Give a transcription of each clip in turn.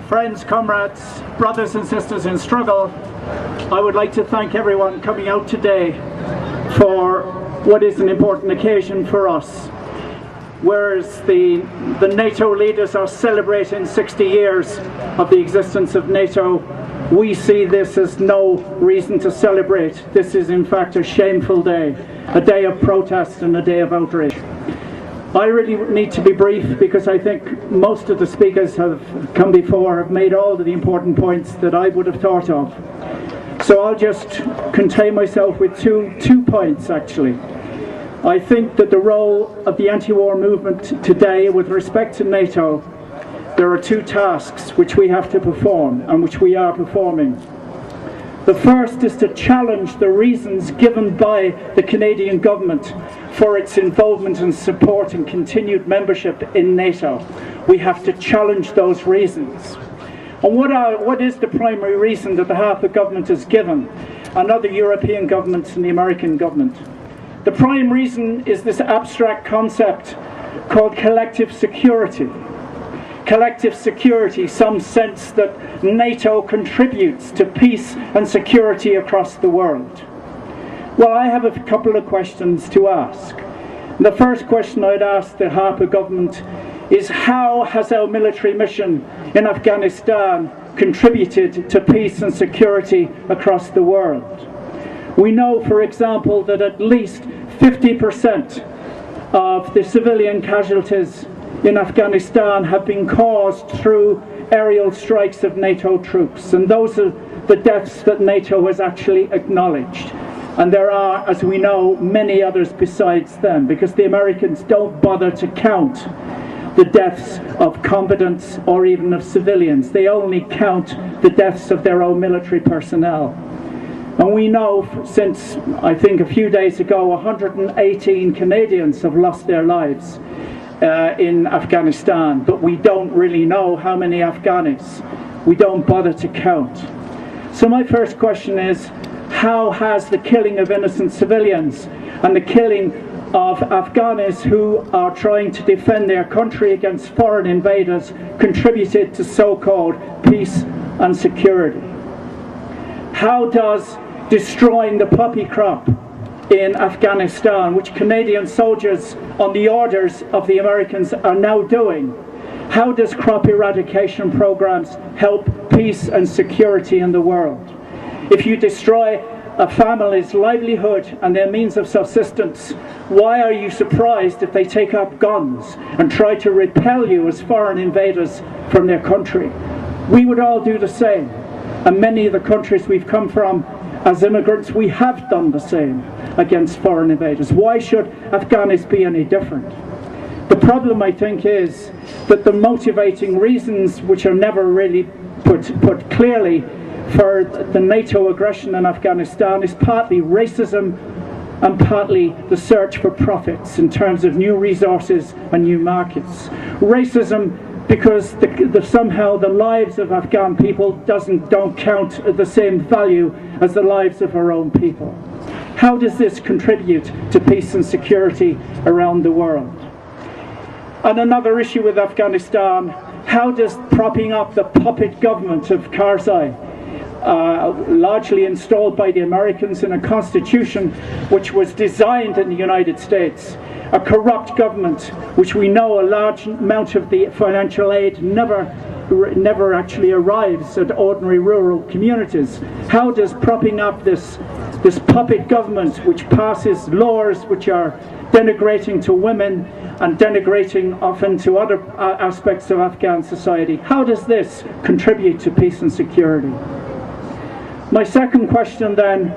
friends, comrades, brothers and sisters in struggle, I would like to thank everyone coming out today for what is an important occasion for us. Whereas the NATO leaders are celebrating 60 years of the existence of NATO, we see this as no reason to celebrate. This is in fact a shameful day, a day of protest and a day of outrage. I really need to be brief because I think most of the speakers have come before have made all of the important points that I would have thought of. So I'll just contain myself with two points actually. I think that the role of the anti-war movement today with respect to NATO, there are two tasks which we have to perform and which we are performing. The first is to challenge the reasons given by the Canadian government for its involvement and support and continued membership in NATO. We have to challenge those reasons. And what is the primary reason that the Harper government has given, and other European governments and the American government? The prime reason is this abstract concept called collective security. Collective security, some sense that NATO contributes to peace and security across the world. Well, I have a couple of questions to ask. The first question I'd ask the Harper government is, how has our military mission in Afghanistan contributed to peace and security across the world? We know, for example, that at least 50% of the civilian casualties in Afghanistan have been caused through aerial strikes of NATO troops, and those are the deaths that NATO has actually acknowledged. And there are, as we know, many others besides them, because the Americans don't bother to count the deaths of combatants or even of civilians. They only count the deaths of their own military personnel. And we know since, I think a few days ago, 118 Canadians have lost their lives in Afghanistan, but we don't really know how many Afghanis. We don't bother to count. So my first question is, how has the killing of innocent civilians and the killing of Afghanis who are trying to defend their country against foreign invaders contributed to so-called peace and security? How does destroying the poppy crop in Afghanistan, which Canadian soldiers on the orders of the Americans are now doing, how does crop eradication programs help peace and security in the world? If you destroy a family's livelihood and their means of subsistence, why are you surprised if they take up guns and try to repel you as foreign invaders from their country? We would all do the same, and many of the countries we've come from as immigrants, we have done the same against foreign invaders. Why should Afghanis be any different? The problem, I think, is that the motivating reasons, which are never really put clearly, for the NATO aggression in Afghanistan is partly racism and partly the search for profits in terms of new resources and new markets. Racism because somehow the lives of Afghan people don't count the same value as the lives of our own people. How does this contribute to peace and security around the world? And another issue with Afghanistan, how does propping up the puppet government of Karzai, largely installed by the Americans in a constitution which was designed in the United States, a corrupt government which we know a large amount of the financial aid never actually arrives at ordinary rural communities. How does propping up this puppet government which passes laws which are denigrating to women and denigrating often to other aspects of Afghan society, how does this contribute to peace and security? My second question then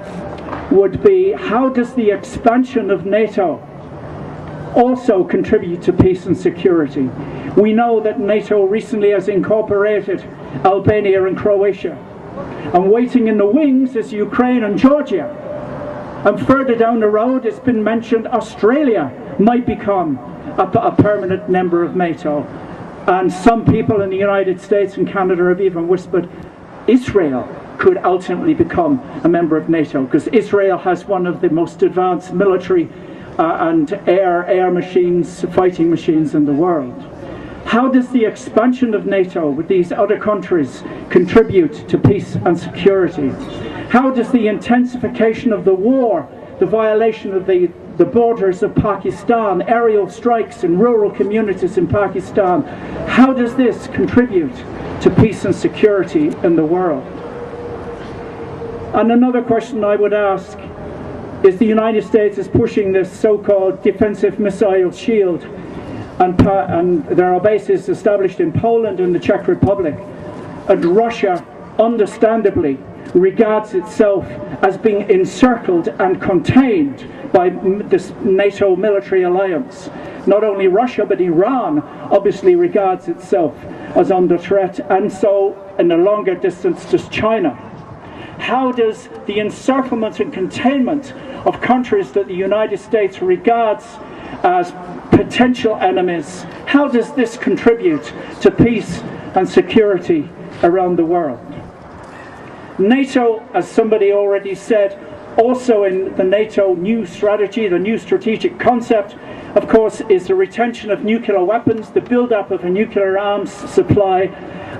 would be, how does the expansion of NATO also contribute to peace and security? We know that NATO recently has incorporated Albania and Croatia, and waiting in the wings is Ukraine and Georgia. And further down the road, it's been mentioned Australia might become a permanent member of NATO. And some people in the United States and Canada have even whispered Israel could ultimately become a member of NATO, because Israel has one of the most advanced military and air machines, fighting machines in the world. How does the expansion of NATO with these other countries contribute to peace and security? How does the intensification of the war, the violation of the borders of Pakistan, aerial strikes in rural communities in Pakistan, how does this contribute to peace and security in the world? And another question I would ask is, the United States is pushing this so-called defensive missile shield, and there are bases established in Poland and the Czech Republic, and Russia understandably regards itself as being encircled and contained by this NATO military alliance. Not only Russia, but Iran obviously regards itself as under threat, and so in a longer distance does China. How does the encirclement and containment of countries that the United States regards as potential enemies, how does this contribute to peace and security around the world? NATO, as somebody already said, also in the NATO new strategy, the new strategic concept, of course, is the retention of nuclear weapons, the build-up of a nuclear arms supply,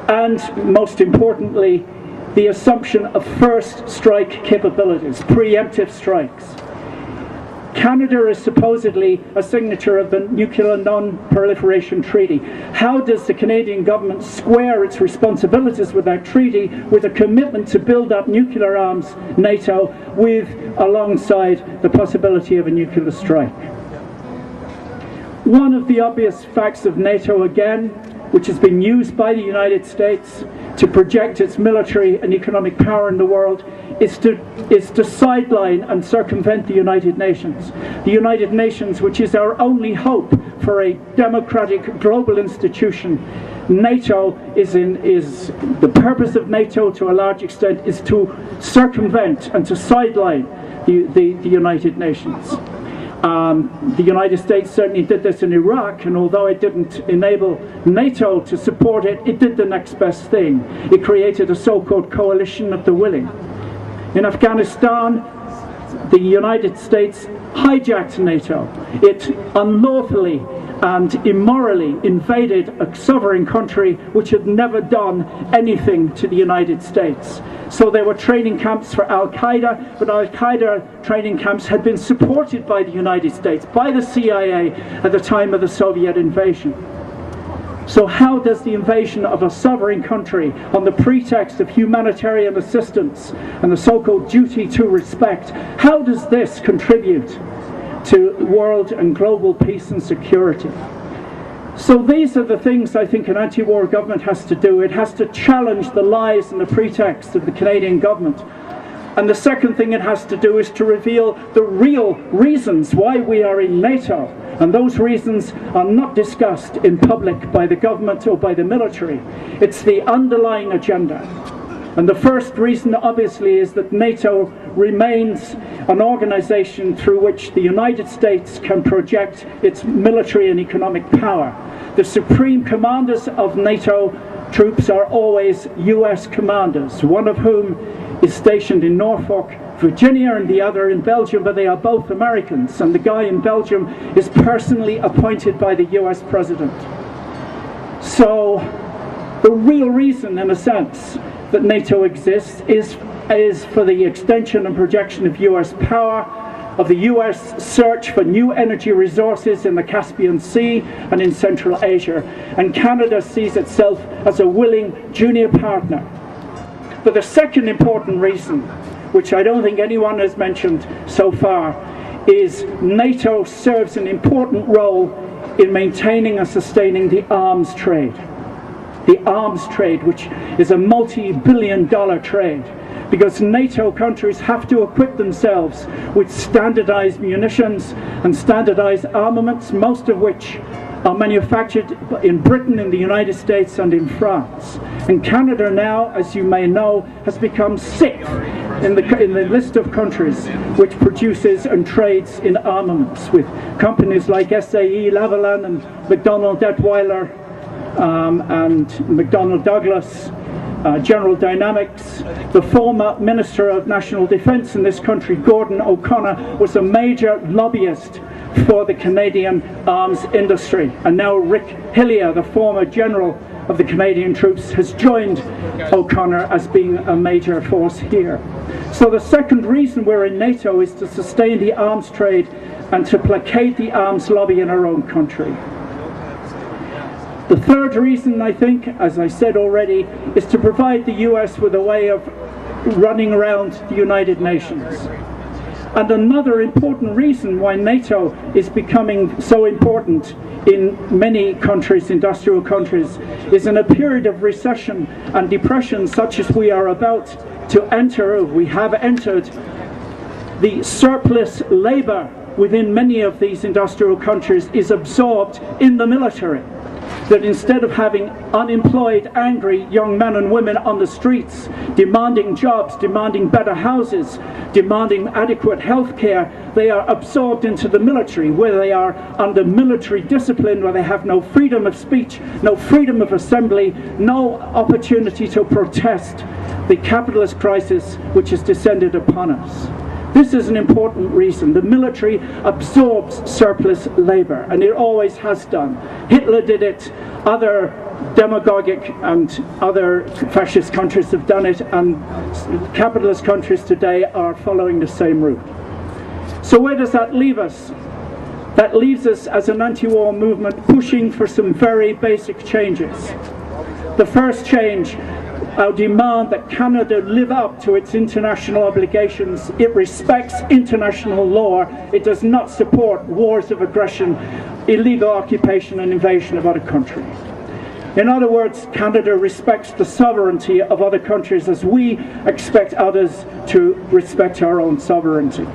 and most importantly, the assumption of first strike capabilities, preemptive strikes. Canada is supposedly a signature of the Nuclear Non-Proliferation Treaty. How does the Canadian government square its responsibilities with that treaty, with a commitment to build up nuclear arms NATO, alongside the possibility of a nuclear strike? One of the obvious facts of NATO, again, which has been used by the United States to project its military and economic power in the world, is to sideline and circumvent the United Nations. The United Nations, which is our only hope for a democratic global institution. NATO is the purpose of NATO to a large extent is to circumvent and to sideline the United Nations. The United States certainly did this in Iraq, and although it didn't enable NATO to support it, it did the next best thing. It created a so-called coalition of the willing. In Afghanistan, the United States hijacked NATO. It unlawfully and immorally invaded a sovereign country which had never done anything to the United States. So there were training camps for Al-Qaeda, but Al-Qaeda training camps had been supported by the United States, by the CIA at the time of the Soviet invasion. So how does the invasion of a sovereign country on the pretext of humanitarian assistance and the so-called duty to respect, how does this contribute to world and global peace and security? So these are the things I think an anti-war government has to do. It has to challenge the lies and the pretext of the Canadian government. And the second thing it has to do is to reveal the real reasons why we are in NATO. And those reasons are not discussed in public by the government or by the military. It's the underlying agenda. And the first reason, obviously, is that NATO remains an organization through which the United States can project its military and economic power. The supreme commanders of NATO troops are always US commanders, one of whom is stationed in Norfolk, Virginia, and the other in Belgium, but they are both Americans, and the guy in Belgium is personally appointed by the US president. So the real reason, in a sense, that NATO exists is for the extension and projection of US power, of the US search for new energy resources in the Caspian Sea and in Central Asia. And Canada sees itself as a willing junior partner. But the second important reason, which I don't think anyone has mentioned so far, is NATO serves an important role in maintaining and sustaining the arms trade. The arms trade, which is a multi-billion-dollar trade, because NATO countries have to equip themselves with standardized munitions and standardized armaments, most of which are manufactured in Britain, in the United States, and in France. And Canada now, as you may know, has become sixth in the list of countries which produces and trades in armaments, with companies like SAE, Lavalin, and McDonnell Detweiler, and McDonnell Douglas, General Dynamics. The former Minister of National Defence in this country, Gordon O'Connor, was a major lobbyist for the Canadian arms industry. And now Rick Hillier, the former general of the Canadian troops, has joined O'Connor as being a major force here. So the second reason we're in NATO is to sustain the arms trade and to placate the arms lobby in our own country. The third reason, I think, as I said already, is to provide the US with a way of running around the United Nations. And another important reason why NATO is becoming so important in many countries, industrial countries, is in a period of recession and depression such as we are about to enter, we have entered, the surplus labor within many of these industrial countries is absorbed in the military. That instead of having unemployed, angry young men and women on the streets demanding jobs, demanding better houses, demanding adequate health care, they are absorbed into the military, where they are under military discipline, where they have no freedom of speech, no freedom of assembly, no opportunity to protest the capitalist crisis which has descended upon us. This is an important reason. The military absorbs surplus labor, and it always has done. Hitler did it, other demagogic and other fascist countries have done it, and capitalist countries today are following the same route. So where does that leave us? That leaves us as an anti-war movement pushing for some very basic changes. The first change, our demand that Canada live up to its international obligations. It respects international law. It does not support wars of aggression, illegal occupation and invasion of other countries. In other words, Canada respects the sovereignty of other countries as we expect others to respect our own sovereignty.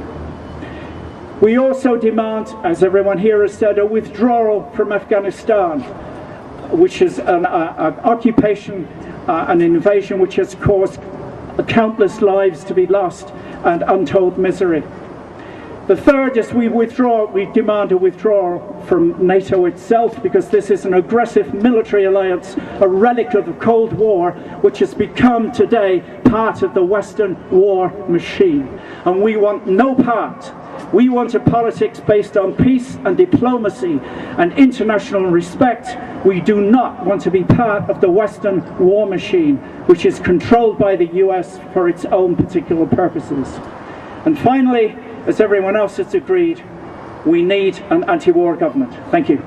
We also demand, as everyone here has said, a withdrawal from Afghanistan, which is an occupation, an invasion which has caused countless lives to be lost and untold misery. The third is we demand a withdrawal from NATO itself, because this is an aggressive military alliance, a relic of the Cold War, which has become today part of the Western war machine. And we want no part. We want a politics based on peace and diplomacy and international respect. We do not want to be part of the Western war machine, which is controlled by the US for its own particular purposes. And finally, as everyone else has agreed, we need an anti-war government. Thank you.